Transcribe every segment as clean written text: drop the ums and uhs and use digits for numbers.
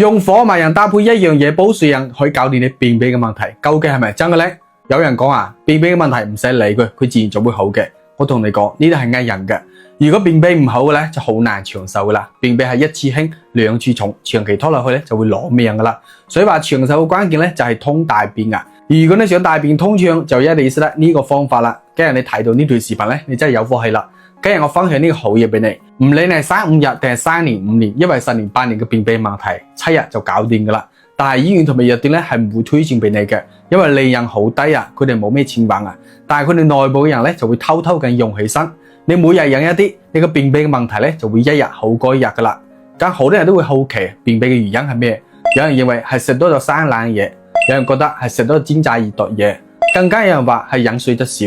用火麻仁搭配一樣嘢補水飲可以搞掂你便秘嘅問題，究竟係咪真嘅呢？有人講啊，便秘嘅問題唔使理佢，佢自然就會好嘅。我同你講，呢啲係呃人嘅。如果便秘唔好嘅咧，就好難長壽噶啦。便秘係一次輕兩次重，長期拖落去咧就會攞命噶啦。所以話長壽嘅關鍵咧就係通大便啊。如果你想大便通暢，就一定要識得呢個方法啦。今日你睇到呢段視頻咧，你真係有福氣啦。今日我分享呢個好嘢俾你，唔理你係生5日定係3年5年，因為10年8年嘅便秘問題，7日就搞掂噶啦。但係醫院同埋藥店咧係唔會推薦俾你嘅，因為利潤好低啊，佢哋冇咩錢揾啊。但係佢哋內部嘅人咧就會偷偷咁用起身。你每日飲一啲，你個便秘嘅問題咧就會一日好過一日噶啦。咁好多人都會好奇便秘嘅原因係咩？有人認為係食多咗生冷嘢，有人覺得係食多煎炸熱毒嘢，更加有人話係飲水得少。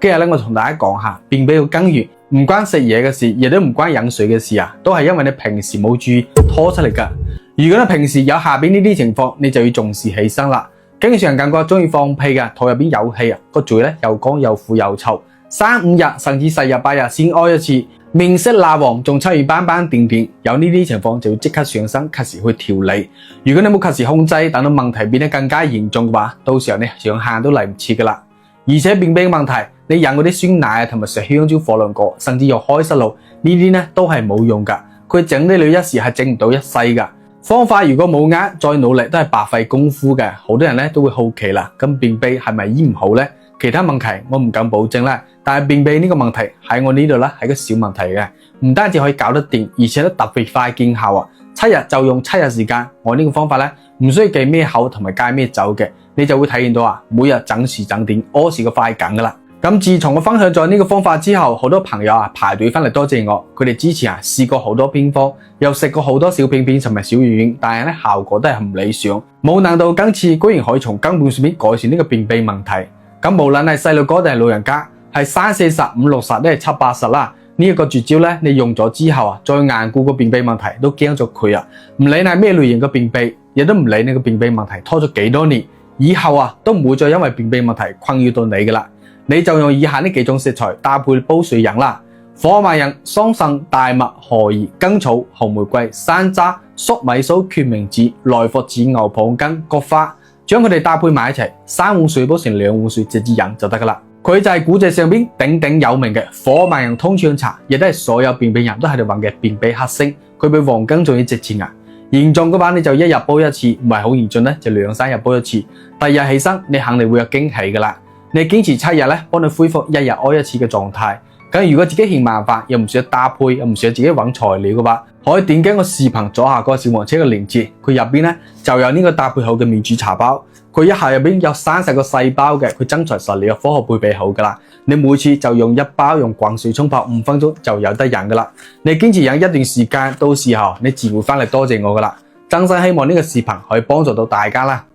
今日咧我同大家講下便秘嘅根源，唔關食嘢嘅事，亦都唔關飲水嘅事啊，都係因為你平時冇注意拖出嚟噶。如果你平時有下邊呢啲情況，你就要重視起身啦。經常感覺中意放屁嘅，肚入邊有氣啊，個嘴咧又乾又苦又臭，3、5日甚至10日8日先屙一次，面色蠟黃，仲出現斑斑點點，有呢啲情況就要即刻上身，及時去調理。如果你冇及時控制，等到問題變得更加嚴重嘅話，到時候你想行都嚟唔切噶啦。而且便秘嘅問題，你飲嗰啲酸奶同埋食香蕉火龍果，甚至用開塞露呢啲咧都係冇用噶，佢整啲你一時係整唔到一世噶。方法如果冇呃，再努力都係白費功夫嘅。好多人咧都會好奇啦，咁便秘係咪醫唔好呢？其他問題我唔敢保證啦，但係便秘呢個問題喺我呢度咧係個小問題嘅，唔單止可以搞得掂，而且都特別快見效啊！7日就用7日時間，我呢個方法咧唔需要忌咩口同埋戒咩酒嘅，你就會體驗到啊，每日整時整點屙屎個快感噶啦。咁自從我分享咗呢個方法之後，好多朋友啊排隊翻嚟多謝我，佢哋之前啊試過好多偏方，又食過好多小片片同埋小丸丸，但係咧效果都係唔理想，冇諗到今次居然可以從根本上面改善呢個便秘問題。咁無論係細路哥定係老人家，係30、40、50、60，都係70、80啦。呢一個絕招咧，你用咗之後啊，再硬固個便秘問題都驚咗佢啊！唔理你係咩類型嘅便秘，亦都唔理你個便秘問題拖咗幾多年，以後啊都唔會再因為便秘問題困擾到你噶啦。你就用以下呢幾種食材搭配煲水飲啦：火麻仁、桑葚、大麥、荷葉、甘草、紅玫瑰、山楂、粟米鬚、決明子、萊菔子、牛蒡根、菊花，將佢哋搭配埋一齊，3碗水煲成2碗水直接飲就得噶啦。佢就係古籍上邊鼎鼎有名嘅火麻仁通暢茶，亦都係所有便秘人都喺度揾嘅便秘克星，佢比黃金仲要值錢啊！嚴重嘅話你就1日煲一次，唔係好嚴重咧就2、3日煲一次，第二日起身你肯定會有驚喜噶啦。你堅持7日咧，幫你恢復1日屙一次嘅狀態。咁如果自己嫌麻煩，又唔想搭配，又唔想自己揾材料嘅話，可以點擊個視頻左下角小黃車嘅鏈接，佢入邊咧就有呢個搭配好嘅免煮茶包。佢一下入邊有30個細包嘅，佢真材實料，科學配備好噶啦。你每次就用1包，用滾水沖泡5分鐘就有得飲噶啦。你堅持飲一段時間，到時候你自然會翻嚟多謝我噶啦。真心希望呢個視頻可以幫助到大家啦。